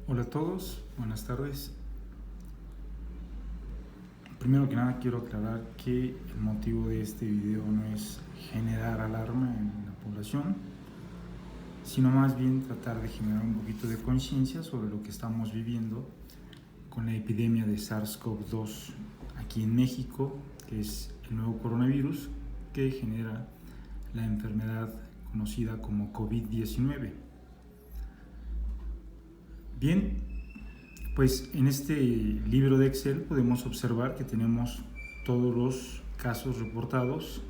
Hola a todos, buenas tardes. Primero que nada quiero aclarar que el motivo de este video no es generar alarma en la población, sino más bien tratar de generar un poquito de conciencia sobre lo que estamos viviendo con la epidemia de SARS-CoV-2 aquí en México, que es el nuevo coronavirus que genera la enfermedad conocida como COVID-19. Bien, pues en este libro de Excel podemos observar que tenemos todos los casos reportados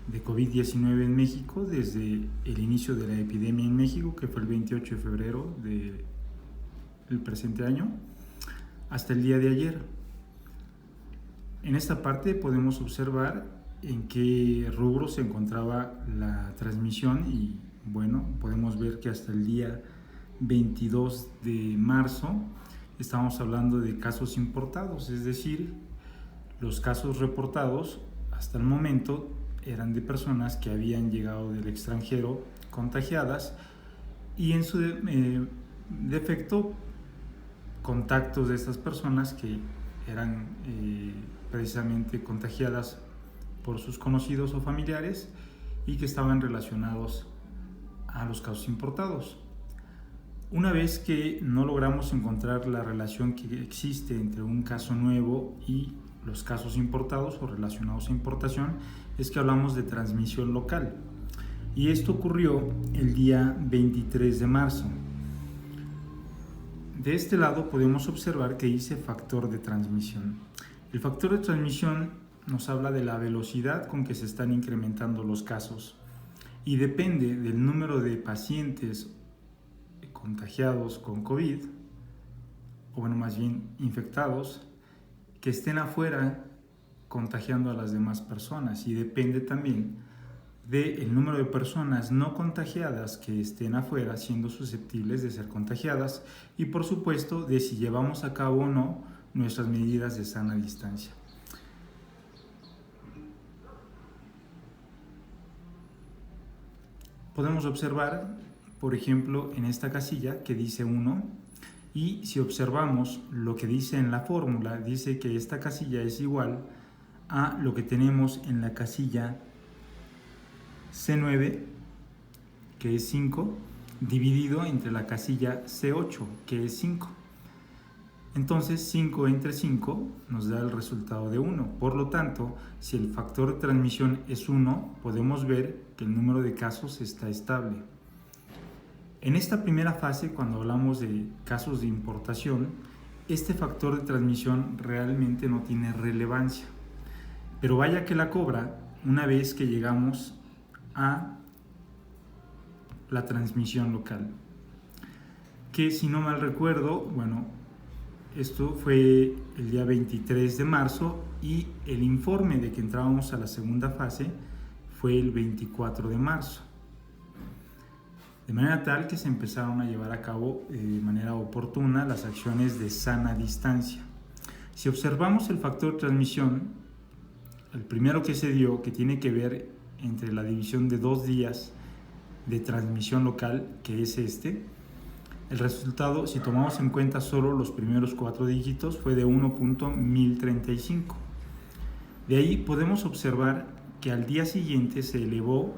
de COVID-19 en México desde el inicio de la epidemia en México, que fue el 28 de febrero del presente año, hasta el día de ayer. En esta parte podemos observar en qué rubro se encontraba la transmisión y bueno, podemos ver que hasta el día 22 de marzo estamos hablando de casos importados, es decir, los casos reportados hasta el momento eran de personas que habían llegado del extranjero contagiadas y en su defecto contactos de estas personas que eran precisamente contagiadas por sus conocidos o familiares y que estaban relacionados a los casos importados. Una vez que no logramos encontrar la relación que existe entre un caso nuevo y los casos importados o relacionados a importación, es que hablamos de transmisión local. Y esto ocurrió el día 23 de marzo. De este lado podemos observar que dice factor de transmisión. El factor de transmisión nos habla de la velocidad con que se están incrementando los casos y depende del número de pacientes contagiados con COVID, o bueno, más bien infectados, que estén afuera contagiando a las demás personas, y depende también del número de personas no contagiadas que estén afuera siendo susceptibles de ser contagiadas y por supuesto de si llevamos a cabo o no nuestras medidas de sana distancia. Podemos observar, por ejemplo, en esta casilla que dice 1, y si observamos lo que dice en la fórmula, dice que esta casilla es igual a lo que tenemos en la casilla C9, que es 5, dividido entre la casilla C8, que es 5. Entonces 5 entre 5 nos da el resultado de 1. Por lo tanto, si el factor de transmisión es 1, podemos ver que el número de casos está estable. En esta primera fase, cuando hablamos de casos de importación, este factor de transmisión realmente no tiene relevancia. Pero vaya que la cobra una vez que llegamos a la transmisión local. Que si no mal recuerdo, bueno, esto fue el día 23 de marzo y el informe de que entrábamos a la segunda fase fue el 24 de marzo. De manera tal que se empezaron a llevar a cabo de manera oportuna las acciones de sana distancia. Si observamos el factor de transmisión, el primero que se dio, que tiene que ver entre la división de 2 días de transmisión local, que es este, el resultado, si tomamos en cuenta solo los primeros 4 dígitos, fue de 1.1035. De ahí podemos observar que al día siguiente se elevó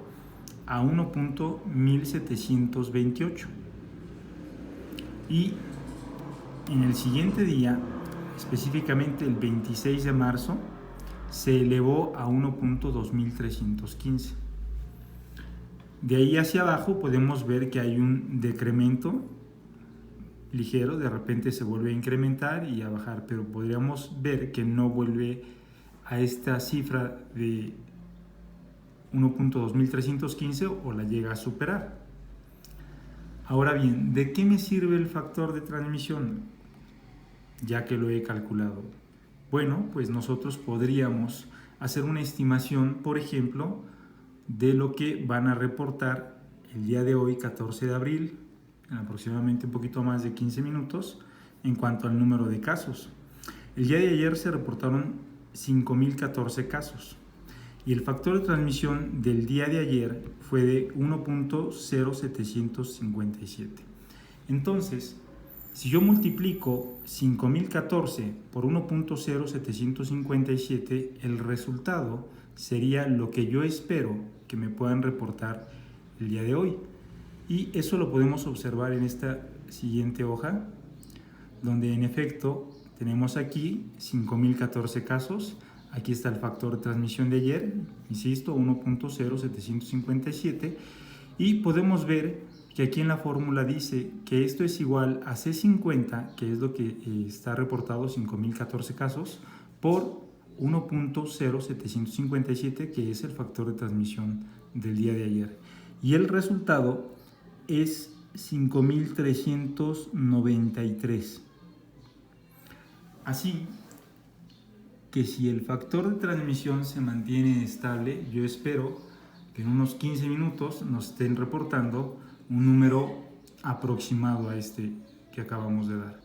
a 1.1728 y en el siguiente día, específicamente el 26 de marzo, se elevó a 1.2315. De ahí hacia abajo podemos ver que hay un decremento ligero, de repente se vuelve a incrementar y a bajar, pero podríamos ver que no vuelve a esta cifra de 1.2315 o la llega a superar. Ahora bien, ¿de qué me sirve el factor de transmisión? Ya que lo he calculado. Bueno, pues nosotros podríamos hacer una estimación, por ejemplo, de lo que van a reportar el día de hoy, 14 de abril, en aproximadamente un poquito más de 15 minutos, en cuanto al número de casos. El día de ayer se reportaron 5.014 casos. Y el factor de transmisión del día de ayer fue de 1.0757. Entonces, Si yo multiplico 5014 por 1.0757, el resultado sería lo que yo espero que me puedan reportar el día de hoy. Y eso lo podemos observar en esta siguiente hoja, donde en efecto tenemos aquí 5014 casos. Aquí está el factor de transmisión de ayer, insisto, 1.0757, y podemos ver que aquí en la fórmula dice que esto es igual a C50, que es lo que está reportado, 5014 casos, por 1.0757, que es el factor de transmisión del día de ayer. Y el resultado es 5393. Así que si el factor de transmisión se mantiene estable, yo espero que en unos 15 minutos nos estén reportando un número aproximado a este que acabamos de dar.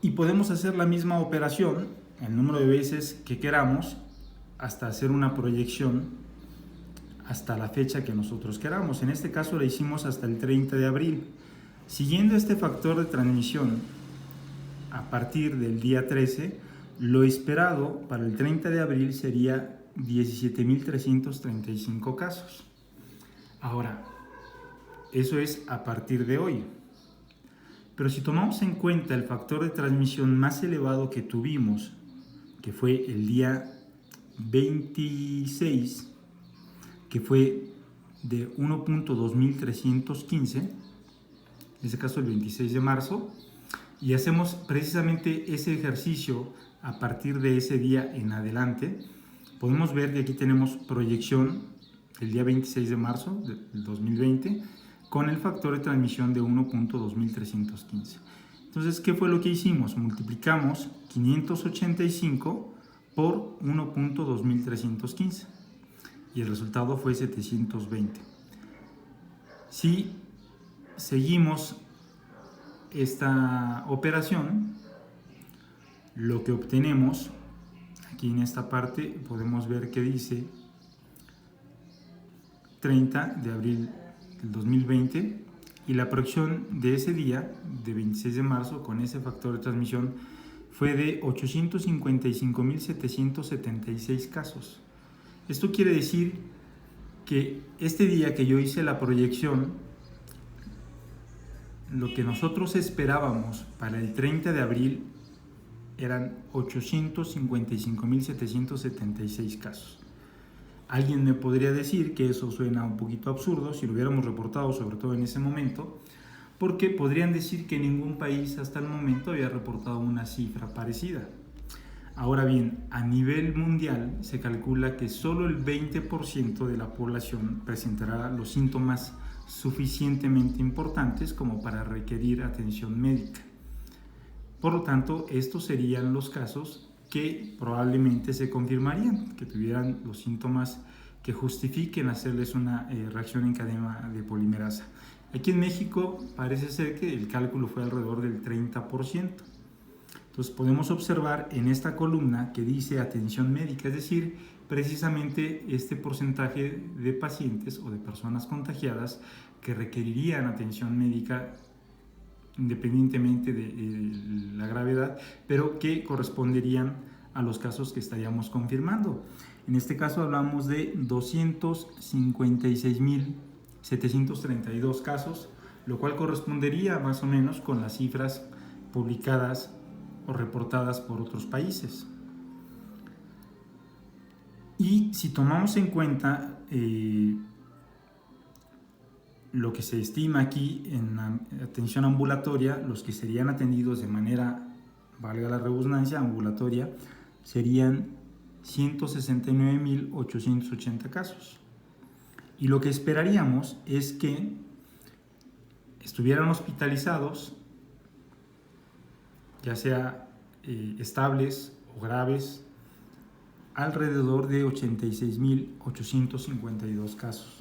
Y podemos hacer la misma operación el número de veces que queramos hasta hacer una proyección hasta la fecha que nosotros queramos. En este caso la hicimos hasta el 30 de abril. Siguiendo este factor de transmisión a partir del día 13, lo esperado para el 30 de abril sería 17.335 casos. Ahora, eso es a partir de hoy. Pero si tomamos en cuenta el factor de transmisión más elevado que tuvimos, que fue el día 26, que fue de 1.2315, en este caso el 26 de marzo, y hacemos precisamente ese ejercicio a partir de ese día en adelante, podemos ver que aquí tenemos proyección el día 26 de marzo del 2020 con el factor de transmisión de 1.2315. Entonces, ¿qué fue lo que hicimos? Multiplicamos 585 por 1.2315 y el resultado fue 720. Si seguimos esta operación, lo que obtenemos aquí en esta parte podemos ver que dice 30 de abril del 2020 y la proyección de ese día, de 26 de marzo, con ese factor de transmisión fue de 855.776 casos. Esto quiere decir que este día que yo hice la proyección, lo que nosotros esperábamos para el 30 de abril eran 855.776 casos. Alguien me podría decir que eso suena un poquito absurdo si lo hubiéramos reportado, sobre todo en ese momento, porque podrían decir que ningún país hasta el momento había reportado una cifra parecida. Ahora bien, a nivel mundial se calcula que solo el 20% de la población presentará los síntomas suficientemente importantes como para requerir atención médica. Por lo tanto, estos serían los casos que probablemente se confirmarían, que tuvieran los síntomas que justifiquen hacerles una reacción en cadena de polimerasa. Aquí en México parece ser que el cálculo fue alrededor del 30%. Entonces podemos observar en esta columna que dice atención médica, es decir, precisamente este porcentaje de pacientes o de personas contagiadas que requerirían atención médica independientemente de la gravedad, pero que corresponderían a los casos que estaríamos confirmando. En este caso hablamos de 256.732 casos, lo cual correspondería más o menos con las cifras publicadas o reportadas por otros países. Y si tomamos en cuenta lo que se estima aquí en atención ambulatoria, los que serían atendidos de manera, valga la redundancia, ambulatoria, serían 169.880 casos. Y lo que esperaríamos es que estuvieran hospitalizados, ya sea estables o graves, alrededor de 86.852 casos.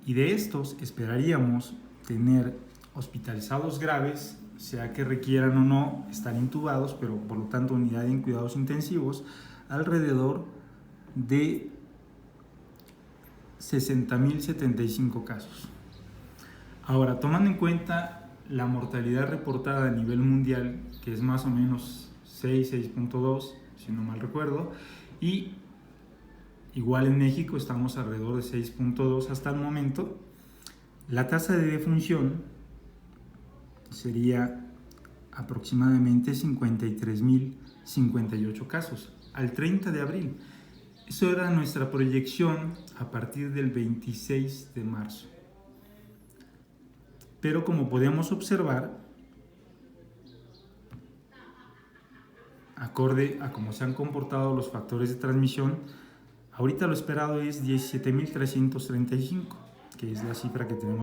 Y de estos esperaríamos tener hospitalizados graves, sea que requieran o no estar intubados, pero por lo tanto unidad en cuidados intensivos, alrededor de 60.075 casos. Ahora, tomando en cuenta la mortalidad reportada a nivel mundial, que es más o menos 6.2, si no mal recuerdo, y igual en México estamos alrededor de 6.2 hasta el momento, la tasa de defunción sería aproximadamente 53.058 casos al 30 de abril. Eso era nuestra proyección a partir del 26 de marzo. Pero como podemos observar, acorde a cómo se han comportado los factores de transmisión, ahorita lo esperado es 17.335, que es la cifra que tenemos